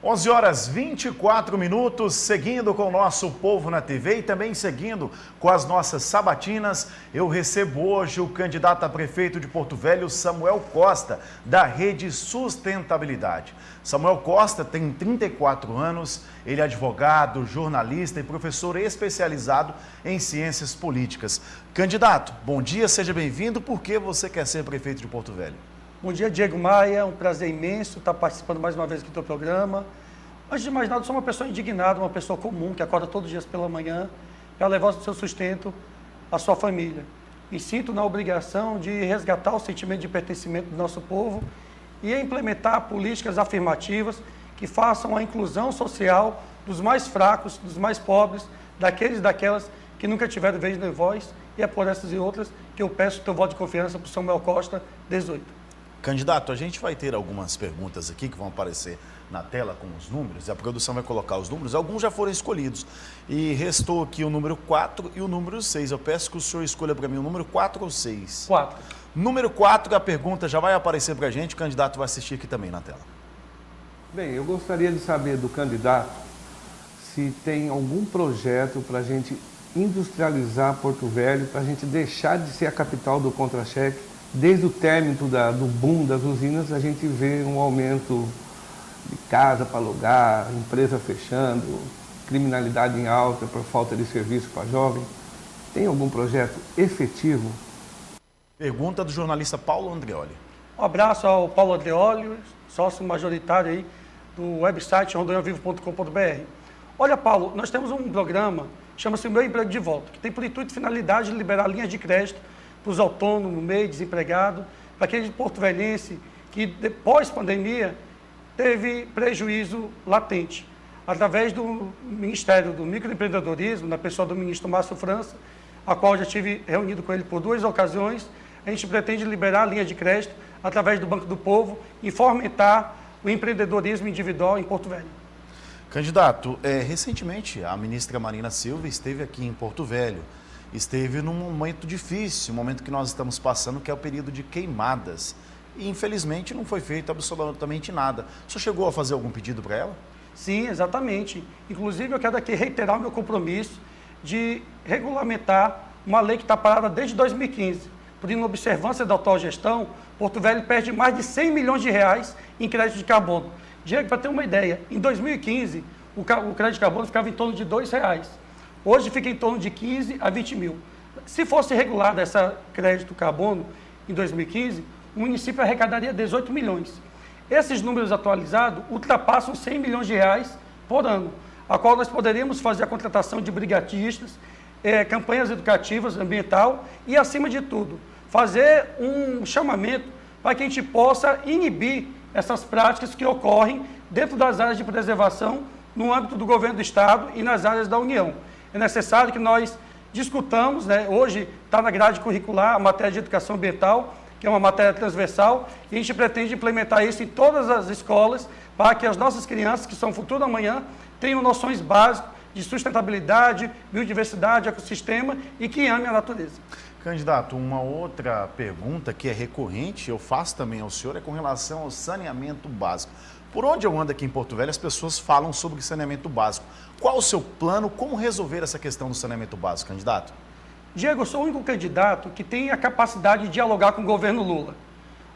11 horas 24 minutos, seguindo com o nosso Povo na TV e também seguindo com as nossas sabatinas, eu recebo hoje o candidato a prefeito de Porto Velho, Samuel Costa, da Rede Sustentabilidade. Samuel Costa tem 34 anos, ele é advogado, jornalista e professor especializado em ciências políticas. Candidato, bom dia, seja bem-vindo. Por que você quer ser prefeito de Porto Velho? Bom dia, Diego Maia, um prazer imenso estar participando mais uma vez aqui do teu programa. Antes de mais nada, eu sou uma pessoa indignada, uma pessoa comum, que acorda todos os dias pela manhã para levar o seu sustento à sua família. Me sinto na obrigação de resgatar o sentimento de pertencimento do nosso povo e implementar políticas afirmativas que façam a inclusão social dos mais fracos, dos mais pobres, daqueles e daquelas que nunca tiveram vez nem voz, e é por essas e outras que eu peço o teu voto de confiança para o Samuel Costa, 18. Candidato, a gente vai ter algumas perguntas aqui que vão aparecer na tela com os números, e a produção vai colocar os números, alguns já foram escolhidos, e restou aqui o número 4 e o número 6. Eu peço que o senhor escolha para mim o número 4 ou 6? 4. Número 4, a pergunta já vai aparecer para a gente, o candidato vai assistir aqui também na tela. Bem, eu gostaria de saber do candidato se tem algum projeto para a gente industrializar Porto Velho, para a gente deixar de ser a capital do contra-cheque. Desde o término do boom das usinas, a gente vê um aumento de casa para alugar, empresa fechando, criminalidade em alta por falta de serviço para jovem. Tem algum projeto efetivo? Pergunta do jornalista Paulo Andreoli. Um abraço ao Paulo Andreoli, sócio majoritário aí do website rondôniavivo.com.br. Olha, Paulo, nós temos um programa, chama-se Meu Emprego de Volta, que tem por intuito e finalidade de liberar linhas de crédito para os autônomos, MEI, desempregado, para aquele porto-velhense que, depois pandemia, teve prejuízo latente. Através do Ministério do Microempreendedorismo, na pessoa do ministro Márcio França, a qual já tive reunido com ele por 2 ocasiões, a gente pretende liberar a linha de crédito através do Banco do Povo e fomentar o empreendedorismo individual em Porto Velho. Candidato, recentemente a ministra Marina Silva esteve aqui em Porto Velho. Esteve num momento difícil, um momento que nós estamos passando, que é o período de queimadas. E, infelizmente, não foi feito absolutamente nada. O senhor chegou a fazer algum pedido para ela? Sim, exatamente. Inclusive, eu quero aqui reiterar o meu compromisso de regulamentar uma lei que está parada desde 2015. Por inobservância da atual gestão, Porto Velho perde mais de 100 milhões de reais em crédito de carbono. Diego, para ter uma ideia, em 2015, o crédito de carbono ficava em torno de R$2. Hoje fica em torno de 15 a 20 mil. Se fosse regulado esse crédito carbono em 2015, o município arrecadaria 18 milhões. Esses números atualizados ultrapassam 100 milhões de reais por ano, a qual nós poderíamos fazer a contratação de brigadistas, campanhas educativas, ambiental e, acima de tudo, fazer um chamamento para que a gente possa inibir essas práticas que ocorrem dentro das áreas de preservação no âmbito do governo do Estado e nas áreas da União. É necessário que nós discutamos, hoje está na grade curricular a matéria de educação ambiental, que é uma matéria transversal, e a gente pretende implementar isso em todas as escolas, para que as nossas crianças, que são o futuro da manhã, tenham noções básicas de sustentabilidade, biodiversidade, ecossistema e que amem a natureza. Candidato, uma outra pergunta que é recorrente, eu faço também ao senhor, é com relação ao saneamento básico. Por onde eu ando aqui em Porto Velho, as pessoas falam sobre saneamento básico. Qual o seu plano? Como resolver essa questão do saneamento básico, candidato? Diego, eu sou o único candidato que tem a capacidade de dialogar com o governo Lula.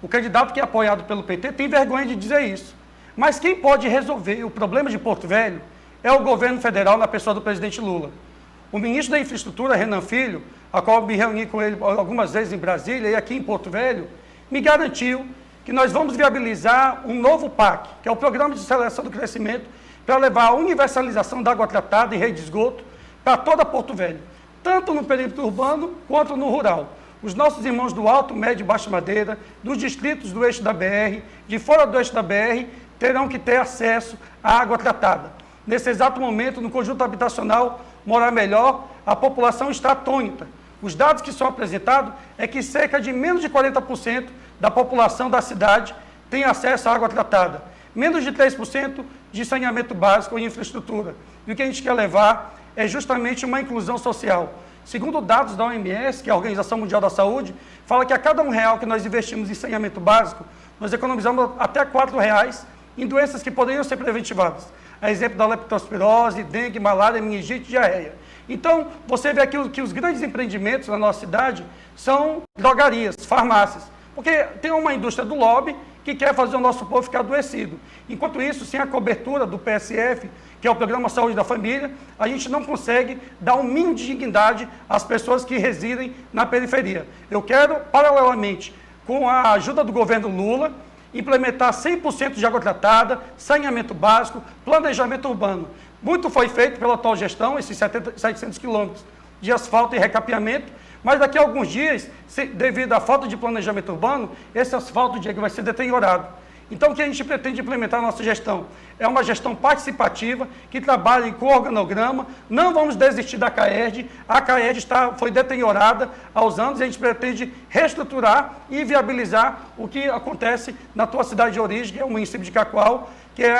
O candidato que é apoiado pelo PT tem vergonha de dizer isso. Mas quem pode resolver o problema de Porto Velho é o governo federal na pessoa do presidente Lula. O ministro da Infraestrutura, Renan Filho, a qual eu me reuni com ele algumas vezes em Brasília e aqui em Porto Velho, me garantiu que nós vamos viabilizar um novo PAC, que é o Programa de Aceleração do Crescimento, para levar a universalização da água tratada e rede de esgoto para toda Porto Velho, tanto no perímetro urbano quanto no rural. Os nossos irmãos do Alto, Médio e Baixo Madeira, dos distritos do eixo da BR, de fora do eixo da BR, terão que ter acesso à água tratada. Nesse exato momento, no conjunto habitacional Morar Melhor, a população está atônita. Os dados que são apresentados é que cerca de menos de 40% da população da cidade tem acesso à água tratada. Menos de 3% de saneamento básico e infraestrutura. E o que a gente quer levar é justamente uma inclusão social. Segundo dados da OMS, que é a Organização Mundial da Saúde, fala que a cada R$1 que nós investimos em saneamento básico, nós economizamos até R$4 em doenças que poderiam ser preventivadas. A exemplo da leptospirose, dengue, malária, meningite e diarreia. Então, você vê aqui que os grandes empreendimentos na nossa cidade são drogarias, farmácias. Porque tem uma indústria do lobby que quer fazer o nosso povo ficar adoecido. Enquanto isso, sem a cobertura do PSF, que é o Programa Saúde da Família, a gente não consegue dar um mínimo de dignidade às pessoas que residem na periferia. Eu quero, paralelamente, com a ajuda do governo Lula, implementar 100% de água tratada, saneamento básico, planejamento urbano. Muito foi feito pela atual gestão, esses 700 quilômetros de asfalto e recapeamento, mas daqui a alguns dias, devido à falta de planejamento urbano, esse asfalto, Diego, vai ser deteriorado. Então, o que a gente pretende implementar na nossa gestão? É uma gestão participativa, que trabalhe com organograma. Não vamos desistir da CAERD. A CAERD foi deteriorada aos anos e a gente pretende reestruturar e viabilizar o que acontece na tua cidade de origem, que é o município de Cacoal, que é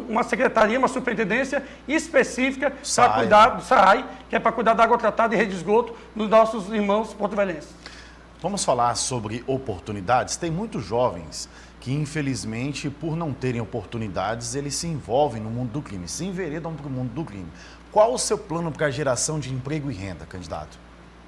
uma secretaria, uma superintendência específica para cuidar do SAAI, que é para cuidar da água tratada e rede de esgoto dos nossos irmãos porto-velhenses. Vamos falar sobre oportunidades. Tem muitos jovens que, infelizmente, por não terem oportunidades, eles se envolvem no mundo do crime, se enveredam para o mundo do crime. Qual o seu plano para a geração de emprego e renda, candidato?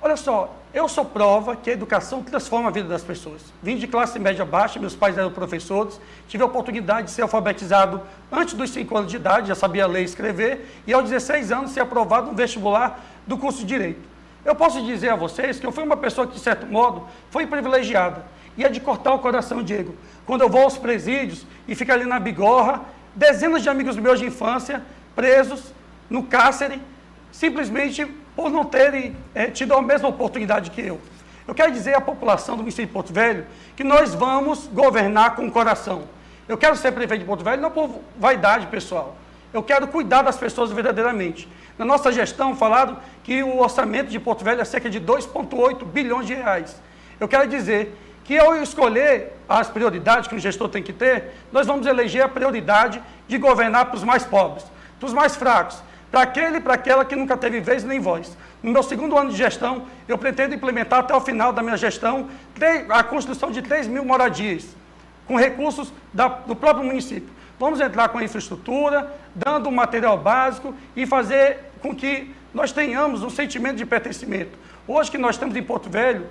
Olha só, eu sou prova que a educação transforma a vida das pessoas. Vim de classe média baixa, meus pais eram professores, tive a oportunidade de ser alfabetizado antes dos 5 anos de idade, já sabia ler e escrever, e aos 16 anos ser aprovado no vestibular do curso de Direito. Eu posso dizer a vocês que eu fui uma pessoa que, de certo modo, foi privilegiada. E é de cortar o coração, Diego. Quando eu vou aos presídios e fico ali na bigorra, dezenas de amigos meus de infância presos no cárcere, simplesmente por não terem tido a mesma oportunidade que eu. Eu quero dizer à população do município de Porto Velho que nós vamos governar com o coração. Eu quero ser prefeito de Porto Velho não por vaidade pessoal. Eu quero cuidar das pessoas verdadeiramente. Na nossa gestão, falaram que o orçamento de Porto Velho é cerca de 2,8 bilhões de reais. Eu quero dizer que ao escolher as prioridades que um gestor tem que ter, nós vamos eleger a prioridade de governar para os mais pobres, para os mais fracos, para aquele e para aquela que nunca teve vez nem voz. No meu segundo ano de gestão, eu pretendo implementar até o final da minha gestão a construção de 3.000 moradias, com recursos do próprio município. Vamos entrar com a infraestrutura, dando um material básico e fazer com que nós tenhamos um sentimento de pertencimento. Hoje que nós temos em Porto Velho,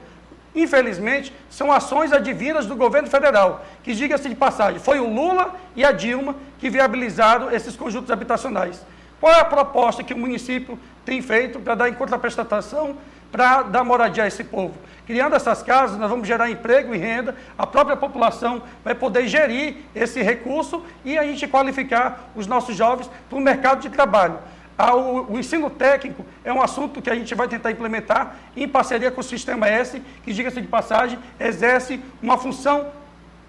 infelizmente, são ações advindas do governo federal, que, diga-se de passagem, foi o Lula e a Dilma que viabilizaram esses conjuntos habitacionais. Qual é a proposta que o município tem feito para dar em contraprestação, para dar moradia a esse povo? Criando essas casas, nós vamos gerar emprego e renda, a própria população vai poder gerir esse recurso e a gente qualificar os nossos jovens para o mercado de trabalho. O ensino técnico é um assunto que a gente vai tentar implementar em parceria com o Sistema S, que, diga-se de passagem, exerce uma função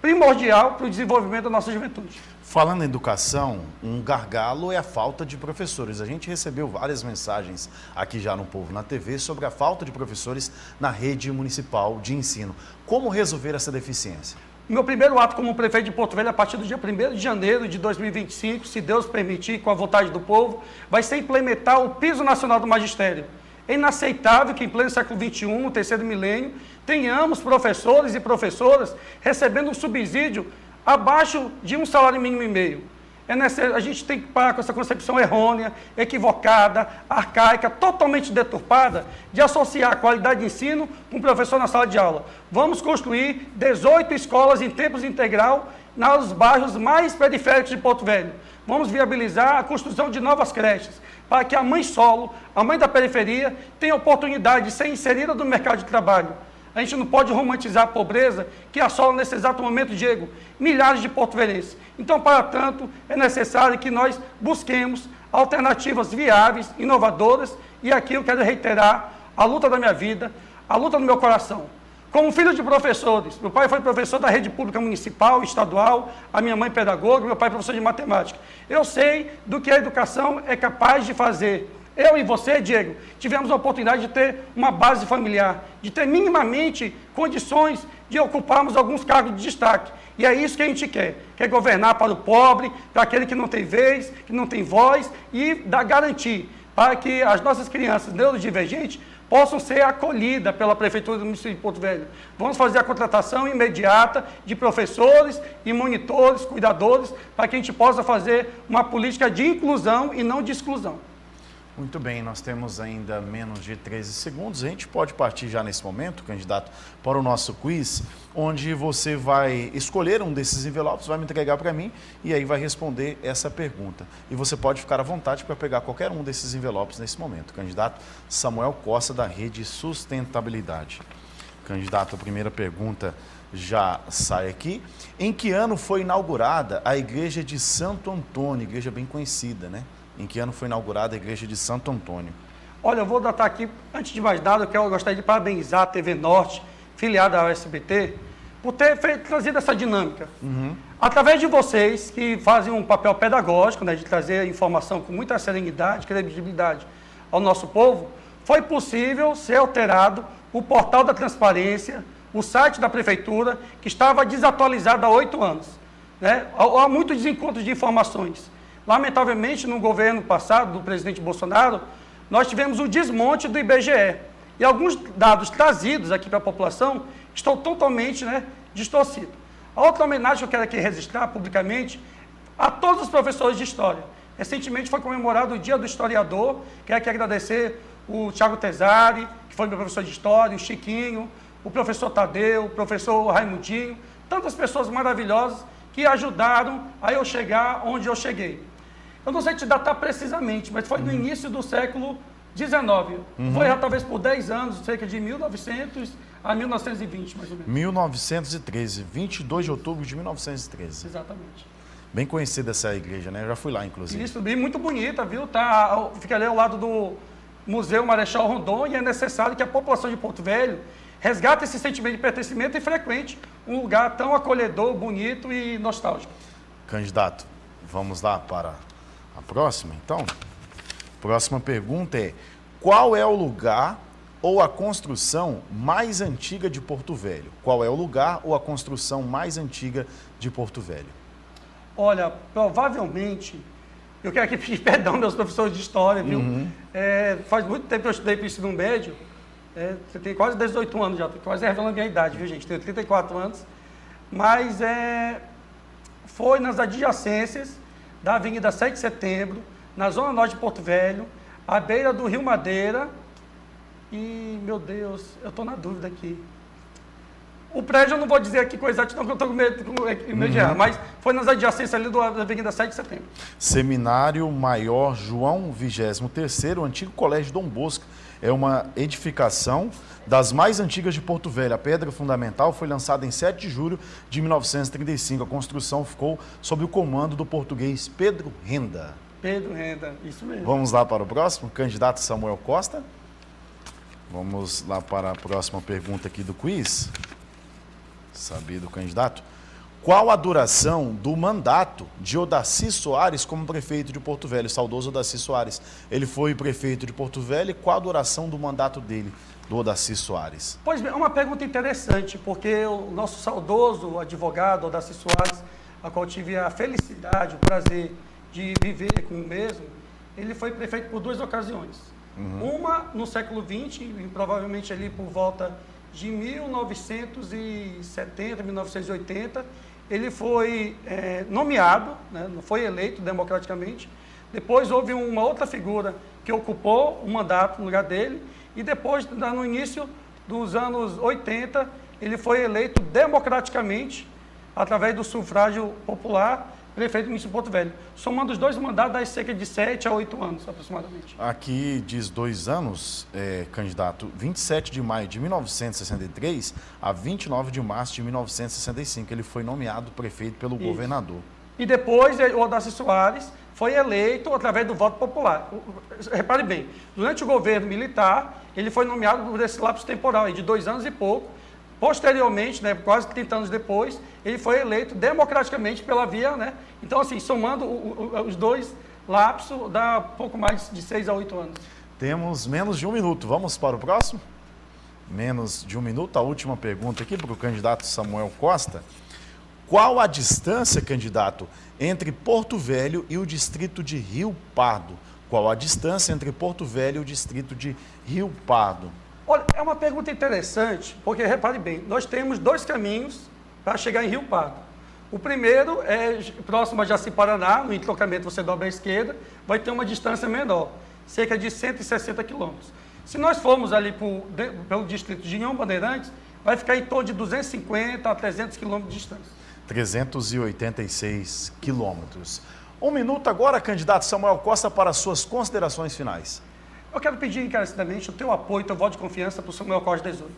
primordial para o desenvolvimento da nossa juventude. Falando em educação, um gargalo é a falta de professores. A gente recebeu várias mensagens aqui já no Povo na TV sobre a falta de professores na rede municipal de ensino. Como resolver essa deficiência? Meu primeiro ato como prefeito de Porto Velho, a partir do dia 1º de janeiro de 2025, se Deus permitir, com a vontade do povo, vai ser implementar o Piso Nacional do Magistério. É inaceitável que em pleno século XXI, no terceiro milênio, tenhamos professores e professoras recebendo um subsídio abaixo de um salário mínimo e meio. A gente tem que parar com essa concepção errônea, equivocada, arcaica, totalmente deturpada, de associar a qualidade de ensino com o professor na sala de aula. Vamos construir 18 escolas em tempo integral nos bairros mais periféricos de Porto Velho. Vamos viabilizar a construção de novas creches, para que a mãe solo, a mãe da periferia, tenha oportunidade de ser inserida no mercado de trabalho. A gente não pode romantizar a pobreza que assola nesse exato momento, Diego, milhares de porto-velhenses. Então, para tanto, é necessário que nós busquemos alternativas viáveis, inovadoras, e aqui eu quero reiterar a luta da minha vida, a luta do meu coração. Como filho de professores, meu pai foi professor da rede pública municipal, estadual, a minha mãe pedagoga, meu pai professor de matemática. Eu sei do que a educação é capaz de fazer. Eu e você, Diego, tivemos a oportunidade de ter uma base familiar, de ter minimamente condições de ocuparmos alguns cargos de destaque. E é isso que a gente quer governar para o pobre, para aquele que não tem vez, que não tem voz, e garantir para que as nossas crianças neurodivergentes possam ser acolhidas pela Prefeitura do município de Porto Velho. Vamos fazer a contratação imediata de professores e monitores, cuidadores, para que a gente possa fazer uma política de inclusão e não de exclusão. Muito bem, nós temos ainda menos de 13 segundos. A gente pode partir já nesse momento, candidato, para o nosso quiz, onde você vai escolher um desses envelopes, vai me entregar para mim e aí vai responder essa pergunta. E você pode ficar à vontade para pegar qualquer um desses envelopes nesse momento. Candidato Samuel Costa, da Rede Sustentabilidade. Candidato, a primeira pergunta já sai aqui. Em que ano foi inaugurada a Igreja de Santo Antônio? Igreja bem conhecida, né? Em que ano foi inaugurada a Igreja de Santo Antônio? Olha, eu vou datar aqui, antes de mais nada, eu gostaria de parabenizar a TV Norte, filiada ao SBT, por ter trazido essa dinâmica. Através de vocês, que fazem um papel pedagógico, né, de trazer a informação com muita serenidade, credibilidade ao nosso povo, foi possível ser alterado o portal da transparência, o site da Prefeitura, que estava desatualizado há 8 anos. Né? Há muitos desencontros de informações. Lamentavelmente, no governo passado, do presidente Bolsonaro, nós tivemos o desmonte do IBGE. E alguns dados trazidos aqui para a população estão totalmente, né, distorcidos. A outra homenagem que eu quero aqui registrar publicamente a todos os professores de História. Recentemente foi comemorado o Dia do Historiador. Quero aqui agradecer o Thiago Tesari, que foi meu professor de História, o Chiquinho, o professor Tadeu, o professor Raimundinho, tantas pessoas maravilhosas que ajudaram a eu chegar onde eu cheguei. Eu não sei te datar precisamente, mas foi no início do século XIX. Foi talvez por 10 anos, cerca de 1900 a 1920, mais ou menos. 1913, 22 de outubro de 1913. Exatamente. Bem conhecida essa igreja, né? Eu já fui lá, inclusive. Isso, bem muito bonita, viu? Tá, fica ali ao lado do Museu Marechal Rondon e é necessário que a população de Porto Velho resgate esse sentimento de pertencimento e frequente um lugar tão acolhedor, bonito e nostálgico. Candidato, vamos lá para a próxima, então? Próxima pergunta é: qual é o lugar ou a construção mais antiga de Porto Velho? Qual é o lugar ou a construção mais antiga de Porto Velho? Olha, provavelmente, eu quero aqui pedir perdão aos meus professores de História, viu? Faz muito tempo que eu estudei para o ensino médio. Você tem quase 18 anos já, quase revelando a minha idade, viu, gente? Tenho 34 anos. Mas foi nas adjacências da Avenida 7 de Setembro, na Zona Norte de Porto Velho, à beira do Rio Madeira. E, meu Deus, eu estou na dúvida aqui. O prédio eu não vou dizer aqui com exatidão, porque eu estou com medo de errar, mas foi nas adjacências ali da Avenida 7 de Setembro. Seminário Maior João 23º, o antigo Colégio Dom Bosco. É uma edificação das mais antigas de Porto Velho. A pedra fundamental foi lançada em 7 de julho de 1935. A construção ficou sob o comando do português Pedro Renda. Pedro Renda, isso mesmo. Vamos lá para o próximo, candidato Samuel Costa. Vamos lá para a próxima pergunta aqui do quiz. Sabido, candidato. Qual a duração do mandato de Odaci Soares como prefeito de Porto Velho? Saudoso Odaci Soares. Ele foi prefeito de Porto Velho. Qual a duração do mandato dele, do Odaci Soares? Pois bem, é uma pergunta interessante, porque o nosso saudoso advogado Odaci Soares, a qual tive a felicidade, o prazer de viver com o mesmo, ele foi prefeito por 2 ocasiões. Uma no século XX, e provavelmente ali por volta de 1970, 1980, ele foi nomeado, né, não foi eleito democraticamente. Depois houve uma outra figura que ocupou o mandato no lugar dele, e depois, no início dos anos 80, ele foi eleito democraticamente, através do sufrágio popular, prefeito do município de Porto Velho. Somando os 2 mandatos, dá cerca de 7 a 8 anos, aproximadamente. Aqui diz 2 anos, candidato, 27 de maio de 1963 a 29 de março de 1965. Ele foi nomeado prefeito pelo governador. E depois, o Odaci Soares foi eleito através do voto popular. Repare bem, durante o governo militar, ele foi nomeado por esse lapso temporal aí, de 2 anos e pouco. Posteriormente, né, quase 30 anos depois, ele foi eleito democraticamente pela via, né? Então, assim, somando os 2 lapsos, dá pouco mais de 6 a 8 anos. Temos menos de 1 minuto. Vamos para o próximo? Menos de 1 minuto. A última pergunta aqui para o candidato Samuel Costa. Qual a distância, candidato, entre Porto Velho e o distrito de Rio Pardo? Qual a distância entre Porto Velho e o distrito de Rio Pardo? Olha, é uma pergunta interessante, porque repare bem, nós temos 2 caminhos para chegar em Rio Pardo. O primeiro é próximo a Jaci-Paraná, no entrocamento você dobra à esquerda, vai ter uma distância menor, cerca de 160 quilômetros. Se nós formos ali pelo distrito de Inhão Bandeirantes, vai ficar em torno de 250 a 300 quilômetros de distância. 386 quilômetros. 1 minuto agora, candidato Samuel Costa, para suas considerações finais. Eu quero pedir encarecidamente o teu apoio, teu voto de confiança para o Samuel Costa 18.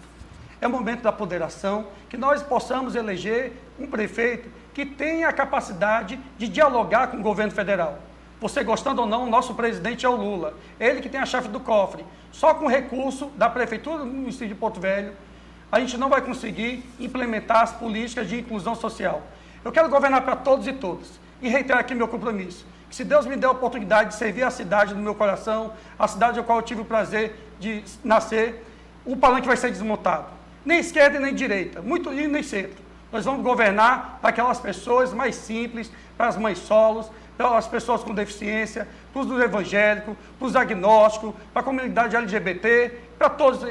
É o momento da ponderação, que nós possamos eleger um prefeito que tenha a capacidade de dialogar com o governo federal. Você gostando ou não, o nosso presidente é o Lula. Ele que tem a chave do cofre. Só com recurso da prefeitura do município de Porto Velho, a gente não vai conseguir implementar as políticas de inclusão social. Eu quero governar para todos e todas. E reiterar aqui meu compromisso, que se Deus me der a oportunidade de servir a cidade do meu coração, a cidade ao qual eu tive o prazer de nascer, o palanque vai ser desmontado. Nem esquerda e nem direita, muito e nem centro. Nós vamos governar para aquelas pessoas mais simples, para as mães solos, para as pessoas com deficiência, para os evangélicos, para os agnósticos, para a comunidade LGBT, para todos,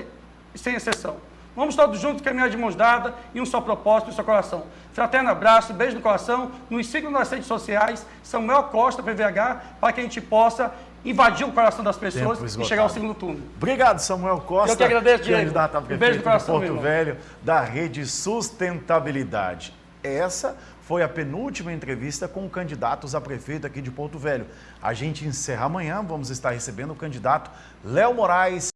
sem exceção. Vamos todos juntos caminhar de mãos dadas e um só propósito, um só coração. Fraterno abraço, beijo no coração, nos sigam nas redes sociais, Samuel Costa, PVH, para que a gente possa invadir o coração das pessoas e chegar ao segundo turno. Obrigado, Samuel Costa. Eu que agradeço, Diego. Candidato a Um beijo prefeito no coração, de Porto meu Velho, da Rede Sustentabilidade. Essa foi a penúltima entrevista com candidatos a prefeito aqui de Porto Velho. A gente encerra amanhã, vamos estar recebendo o candidato Léo Moraes.